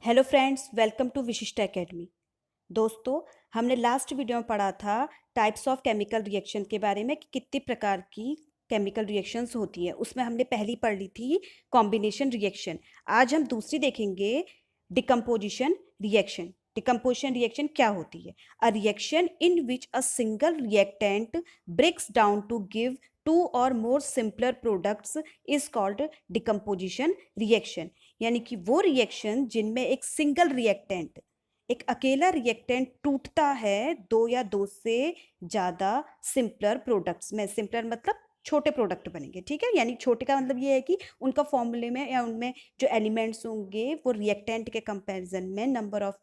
Hello friends, welcome to विशिष्ट academy. दोस्तों, हमने लास्ट वीडियो में पढ़ा था टाइप्स ऑफ केमिकल रिएक्शन के बारे में कि कितनी प्रकार की केमिकल रिएक्शंस होती है। उसमें हमने पहली पढ़ ली थी कॉम्बिनेशन रिएक्शन। आज हम दूसरी देखेंगे डिकम्पोजिशन रिएक्शन। डिकम्पोजिशन रिएक्शन क्या होती है? A reaction in which a single reactant breaks down to give two or more simpler products is called decomposition reaction. यानी कि वो रिएक्शन जिनमें एक सिंगल रिएक्टेंट, एक अकेला रिएक्टेंट टूटता है दो या दो से ज्यादा सिंपलर प्रोडक्ट्स में। सिंपलर मतलब छोटे प्रोडक्ट बनेंगे, ठीक है। यानी छोटे का मतलब ये है कि उनका फॉर्मूले में या उनमें जो एलिमेंट्स होंगे वो रिएक्टेंट के कंपैरिजन में नंबर ऑफ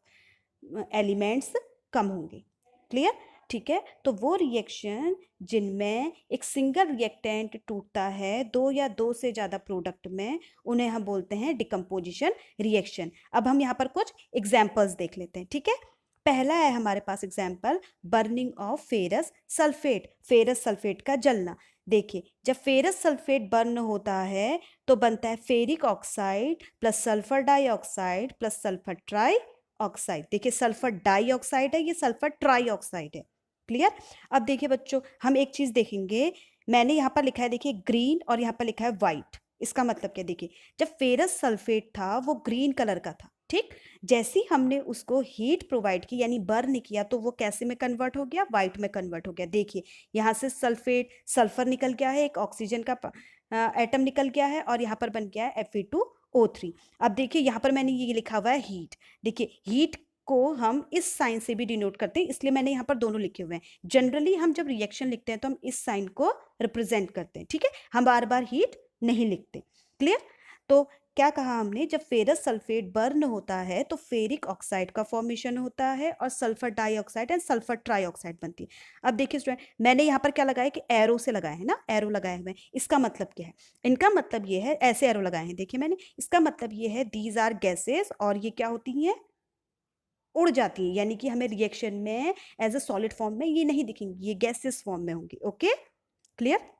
एलिमेंट्स कम होंगे। क्लियर? ठीक है। तो वो रिएक्शन जिनमें एक सिंगल रिएक्टेंट टूटता है दो या दो से ज्यादा प्रोडक्ट में, उन्हें हम बोलते हैं डिकम्पोजिशन रिएक्शन। अब हम यहाँ पर कुछ एग्जाम्पल्स देख लेते हैं, ठीक है। पहला है हमारे पास example, burning of ferrous sulphate. Ferrous sulphate का जलना। देखिए, जब फेरस सल्फेट बर्न होता है तो बनता है ferric oxide plus sulphur dioxide plus sulphur try oxide. देखिए, सल्फर डाइऑक्साइड है, ये सल्फर ट्राई ऑक्साइड है। क्लियर? अब देखिए बच्चों, हम एक चीज देखेंगे। मैंने यहाँ पर लिखा है, देखिए ग्रीन, और यहाँ पर लिखा है व्हाइट। इसका मतलब क्या? देखिए, जब फेरस सल्फेट था वो ग्रीन कलर का था, ठीक। जैसे ही हमने उसको हीट प्रोवाइड की यानी बर्न किया तो वो कैसे में कन्वर्ट हो गया? व्हाइट में कन्वर्ट हो गया। देखिए, यहाँ से सल्फेट सल्फर निकल गया है, एक ऑक्सीजन का एटम निकल गया है, और यहाँ पर बन गया है Fe2O3। अब देखिए, यहाँ पर मैंने ये लिखा हुआ है हीट। देखिए, हीट को हम इस साइन से भी डिनोट करते हैं, इसलिए मैंने यहाँ पर दोनों लिखे हुए हैं। जनरली हम जब रिएक्शन लिखते हैं तो हम इस साइन को रिप्रेजेंट करते हैं, ठीक है। हम बार बार हीट नहीं लिखते। क्लियर? तो क्या कहा हमने? जब फेरस सल्फेट बर्न होता है तो फेरिक ऑक्साइड का फॉर्मेशन होता है और sulphur dioxide and sulphur trioxide बनती है। अब देखिए स्टूडेंट, मैंने यहाँ पर क्या लगाया कि एरो से लगाया है ना, एरो लगाए हुए हैं। इसका मतलब क्या है? इनका मतलब ये है, ऐसे एरो लगाए हैं देखिए मैंने, इसका मतलब ये है दीज आर गैसेस, और ये क्या होती हैं? उड़ जाती है। यानी कि हमें रिएक्शन में एज अ सॉलिड फॉर्म में ये नहीं दिखेंगी, ये गैसेस फॉर्म में होंगी। Okay, clear?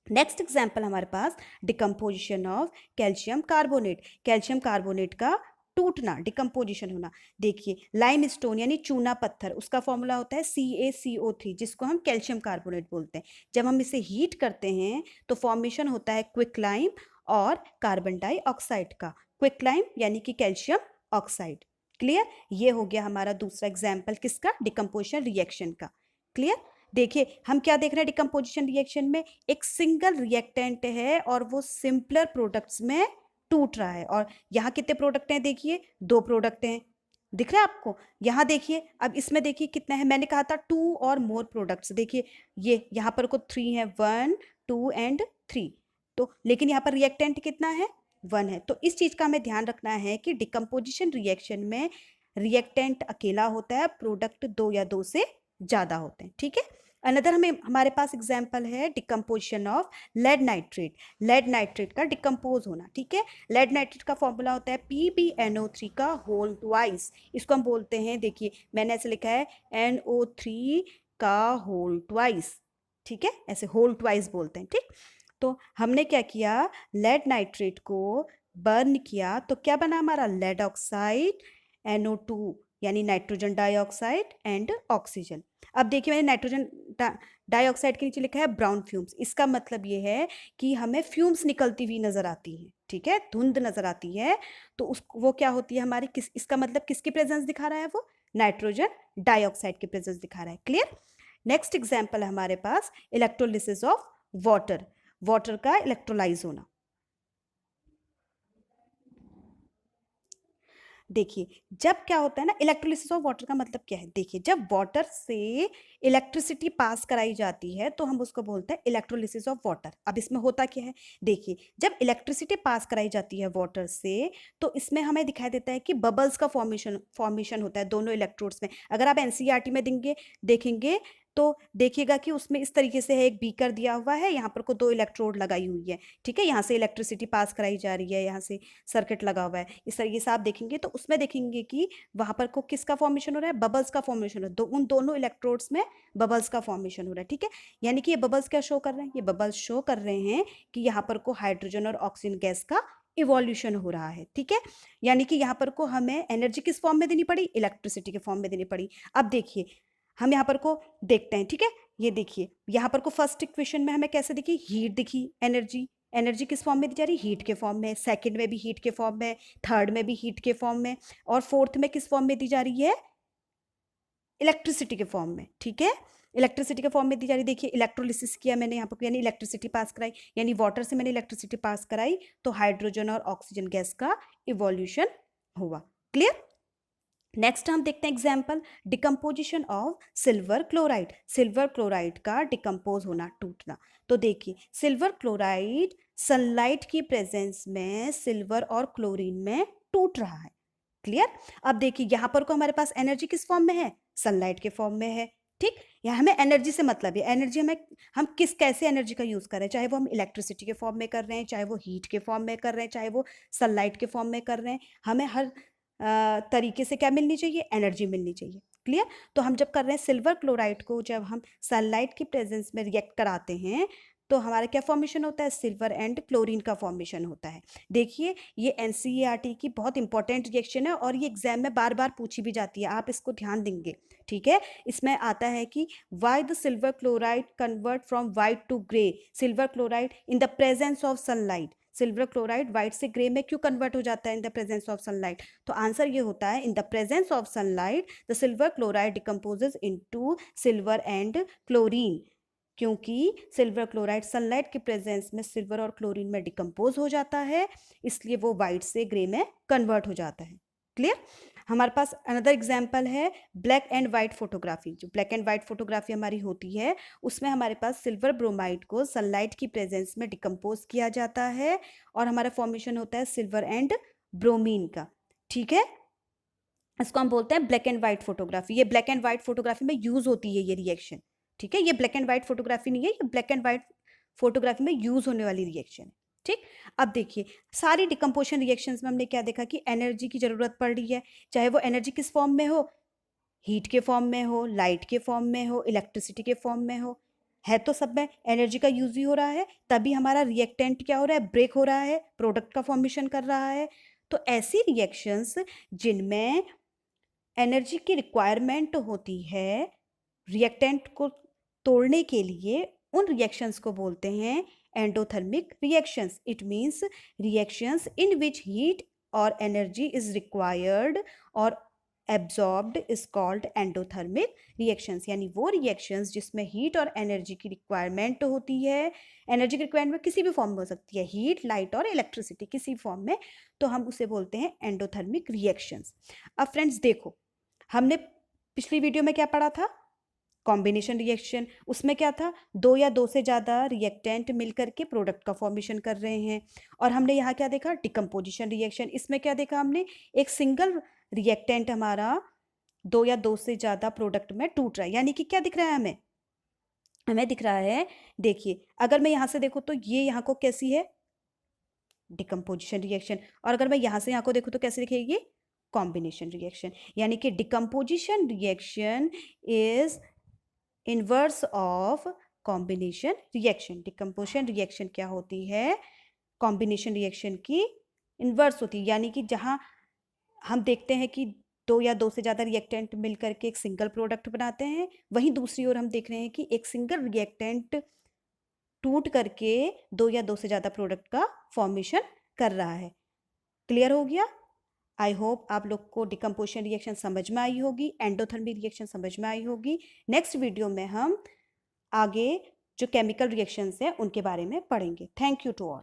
नेक्स्ट एग्जांपल हमारे पास decomposition of calcium carbonate. Calcium carbonate का टूटना, डिकम्पोजिशन होना। देखिए, लाइम स्टोन यानी चूना पत्थर, उसका फॉर्मूला होता है CaCO3, जिसको हम कैल्शियम कार्बोनेट बोलते हैं। जब हम इसे हीट करते हैं तो फॉर्मेशन होता है क्विक लाइम और कार्बन डाइऑक्साइड का। क्विक लाइम यानी कि कैल्शियम ऑक्साइड। क्लियर? ये हो गया हमारा दूसरा एग्जाम्पल किसका? डिकम्पोजिशन रिएक्शन का। क्लियर? देखिए, हम क्या देख रहे हैं डिकम्पोजिशन रिएक्शन में? एक सिंगल रिएक्टेंट है और वो सिंपलर प्रोडक्ट्स में टूट रहा है। और यहाँ कितने प्रोडक्ट हैं? देखिए, दो प्रोडक्ट हैं। दिख रहा है आपको? यहाँ देखिए, अब इसमें देखिए कितना है। मैंने कहा था टू और मोर प्रोडक्ट्स। देखिए, ये यहाँ पर को थ्री है, 1 2 एंड 3। तो लेकिन यहाँ पर रिएक्टेंट कितना है? 1 है। तो इस चीज का हमें ध्यान रखना है कि डिकम्पोजिशन रिएक्शन में रिएक्टेंट अकेला होता है, प्रोडक्ट दो या दो से ज्यादा होते हैं, ठीक है। अनदर हमारे पास एग्जाम्पल है decomposition of lead nitrate. Lead nitrate का डिकम्पोज होना, ठीक है। लेड नाइट्रेट का फॉर्मूला होता है PbNO3 का होल ट्वाइस। इसको हम बोलते हैं, देखिए मैंने ऐसे लिखा है NO3 का होल ट्वाइस, ठीक है। ऐसे होल ट्वाइस बोलते हैं, ठीक। तो हमने क्या किया? लेड नाइट्रेट को बर्न किया तो क्या बना हमारा? लेड ऑक्साइड, NO2 यानी नाइट्रोजन डाइऑक्साइड एंड ऑक्सीजन। अब देखिए, मैंने नाइट्रोजन डाइऑक्साइड के नीचे लिखा है ब्राउन फ्यूम्स। इसका मतलब ये है कि हमें फ्यूम्स निकलती हुई नजर आती हैं, ठीक है, धुंध नजर आती है। तो उस वो क्या होती है हमारी, किस, इसका मतलब किसकी प्रेजेंस दिखा रहा है? वो नाइट्रोजन डाइऑक्साइड की प्रेजेंस दिखा रहा है। क्लियर? नेक्स्ट एग्जाम्पल है हमारे पास इलेक्ट्रोलिसिस ऑफ वाटर। वाटर का इलेक्ट्रोलाइज होना। देखिए, जब क्या होता है ना, इलेक्ट्रोलिसिस ऑफ वाटर का मतलब क्या है? देखिए, जब वाटर से इलेक्ट्रिसिटी पास कराई जाती है तो हम उसको बोलते हैं इलेक्ट्रोलिसिस ऑफ वाटर। अब इसमें होता क्या है? देखिए, जब इलेक्ट्रिसिटी पास कराई जाती है वाटर से तो इसमें हमें दिखाई देता है कि बबल्स का फॉर्मेशन होता है दोनों इलेक्ट्रोड्स में। अगर आप एनसीईआरटी में देखेंगे तो देखिएगा कि उसमें इस तरीके से है, एक बीकर दिया हुआ है, यहाँ पर को दो इलेक्ट्रोड लगाई हुई है, ठीक है। यहाँ से इलेक्ट्रिसिटी पास कराई जा रही है, यहाँ से सर्किट लगा हुआ है। इस तरीके से आप देखेंगे तो उसमें देखेंगे कि वहां पर को किसका फॉर्मेशन हो रहा है? बबल्स का फॉर्मेशन हो रहा है। उन दोनों इलेक्ट्रोड्स में बबल्स का फॉर्मेशन हो रहा है, ठीक है। यानी कि ये बबल्स क्या शो कर रहे हैं? ये बबल्स शो कर रहे हैं कि यहाँ पर को हाइड्रोजन और ऑक्सीजन गैस का इवोल्यूशन हो रहा है, ठीक है। यानी कि यहाँ पर को हमें एनर्जी किस फॉर्म में देनी पड़ी, इलेक्ट्रिसिटी के फॉर्म में देनी पड़ी। अब देखिए हम यहाँ पर को देखते हैं, ठीक है। ये देखिए यहाँ पर को फर्स्ट इक्वेशन में हमें कैसे दिखी, हीट दिखी, एनर्जी, एनर्जी किस फॉर्म में दी जा रही, हीट के फॉर्म में, सेकंड में भी हीट के फॉर्म में, थर्ड में भी हीट के फॉर्म में, और फोर्थ में किस फॉर्म में दी जा रही है, इलेक्ट्रिसिटी के फॉर्म में, ठीक है। इलेक्ट्रिसिटी के फॉर्म में दी जा रही, देखिए इलेक्ट्रोलिसिस किया मैंने यहाँ पर, यानी इलेक्ट्रिसिटी पास कराई, यानी वाटर से मैंने इलेक्ट्रिसिटी पास कराई, तो हाइड्रोजन और ऑक्सीजन गैस का इवोल्यूशन हुआ। क्लियर। नेक्स्ट हम देखते हैं example, decomposition of silver chloride. Silver chloride का डिकम्पोज होना, टूटना। तो देखिए सिल्वर क्लोराइड सनलाइट की प्रेजेंस में सिल्वर और क्लोरीन में टूट रहा है। क्लियर। अब देखिए यहाँ पर को हमारे पास एनर्जी किस फॉर्म में है, सनलाइट के फॉर्म में है, ठीक। यहाँ हमें एनर्जी से मतलब है, एनर्जी हमें हम किस कैसे एनर्जी का यूज कर रहे हैं, चाहे वो हम इलेक्ट्रिसिटी के फॉर्म में कर रहे हैं, चाहे वो हीट के फॉर्म में कर रहे हैं, चाहे वो सनलाइट के फॉर्म में कर रहे हैं, हमें हर तरीके से क्या मिलनी चाहिए, एनर्जी मिलनी चाहिए। क्लियर। तो हम जब कर रहे हैं सिल्वर क्लोराइड को, जब हम सनलाइट की प्रेजेंस में रिएक्ट कराते हैं तो हमारा क्या फॉर्मेशन होता है, सिल्वर एंड क्लोरीन का फॉर्मेशन होता है। देखिए ये एनसीईआरटी की बहुत इंपॉर्टेंट रिएक्शन है और ये एग्जाम में बार बार पूछी भी जाती है, आप इसको ध्यान देंगे, ठीक है। इसमें आता है कि why the silver chloride convert from white to grey, silver chloride in the presence of sunlight, silver chloride white से ग्रे में क्यों कन्वर्ट हो जाता है in the presence of sunlight. तो आंसर ये होता है, in the presence of sunlight the silver chloride decomposes into silver and chlorine, क्योंकि सिल्वर क्लोराइड सनलाइट के प्रेजेंस में सिल्वर और क्लोरीन में डिकम्पोज हो जाता है, इसलिए वो वाइट से ग्रे में कन्वर्ट हो जाता है। क्लियर। हमारे पास अनदर एग्जाम्पल है ब्लैक एंड वाइट फोटोग्राफी। जो ब्लैक एंड वाइट फोटोग्राफी हमारी होती है उसमें हमारे पास सिल्वर ब्रोमाइड को सनलाइट की प्रेजेंस में डिकम्पोज किया जाता है और हमारा फॉर्मेशन होता है सिल्वर एंड ब्रोमीन का, ठीक है। इसको हम बोलते हैं ब्लैक एंड वाइट फोटोग्राफी। ये ब्लैक एंड वाइट फोटोग्राफी में यूज होती है ये रिएक्शन, ठीक है। ये ब्लैक एंड वाइट फोटोग्राफी नहीं है, ये ब्लैक एंड वाइट फोटोग्राफी में यूज होने वाली रिएक्शन है, ठीक। अब देखिए सारी डिकम्पोजिशन रिएक्शंस में हमने क्या देखा कि एनर्जी की जरूरत पड़ रही है, चाहे वो एनर्जी किस फॉर्म में हो, हीट के फॉर्म में हो, लाइट के फॉर्म में हो, इलेक्ट्रिसिटी के फॉर्म में हो, है तो सब में एनर्जी का यूज ही हो रहा है, तभी हमारा रिएक्टेंट क्या हो रहा है, ब्रेक हो रहा है, प्रोडक्ट का फॉर्मेशन कर रहा है। तो ऐसी रिएक्शंस जिनमें एनर्जी की रिक्वायरमेंट होती है रिएक्टेंट को तोड़ने के लिए, उन रिएक्शंस को बोलते हैं endothermic reactions. It means reactions in which heat और एनर्जी इज रिक्वायर्ड और absorbed is called endothermic reactions. यानी वो रिएक्शंस जिसमें हीट और एनर्जी की रिक्वायरमेंट होती है, एनर्जी की रिक्वायरमेंट किसी भी फॉर्म में हो सकती है, हीट, लाइट और इलेक्ट्रिसिटी किसी फॉर्म में, तो हम उसे बोलते हैं एंडोथर्मिक रिएक्शंस। अब फ्रेंड्स देखो हमने पिछली वीडियो में क्या पढ़ा था, कॉम्बिनेशन रिएक्शन। उसमें क्या था, दो या दो से ज़्यादा रिएक्टेंट मिलकर के प्रोडक्ट का फॉर्मेशन कर रहे हैं। और हमने यहाँ क्या देखा, डिकम्पोजिशन रिएक्शन। इसमें क्या देखा हमने, एक सिंगल रिएक्टेंट हमारा दो या दो से ज़्यादा प्रोडक्ट में टूट रहा है। यानी कि क्या दिख रहा है हमें, हमें दिख रहा है, देखिए अगर मैं यहाँ से देखूँ तो ये यहाँ को कैसी है, डिकम्पोजिशन रिएक्शन, और अगर मैं यहाँ से यहाँ को देखूँ तो कैसे दिखेगी, कॉम्बिनेशन रिएक्शन। यानी कि decomposition reaction is inverse of combination reaction. Decomposition reaction क्या होती है, कॉम्बिनेशन रिएक्शन की इनवर्स होती है। यानी कि जहाँ हम देखते हैं कि दो या दो से ज़्यादा रिएक्टेंट मिलकर के एक सिंगल प्रोडक्ट बनाते हैं, वहीं दूसरी ओर हम देख रहे हैं कि एक सिंगल रिएक्टेंट टूट करके दो या दो से ज़्यादा प्रोडक्ट का फॉर्मेशन कर रहा है। क्लियर हो गया। आई होप आप लोग को डिकम्पोजिशन रिएक्शन समझ में आई होगी, एंडोथर्मिक रिएक्शन समझ में आई होगी। नेक्स्ट वीडियो में हम आगे जो केमिकल रिएक्शंस हैं उनके बारे में पढ़ेंगे। Thank you to all.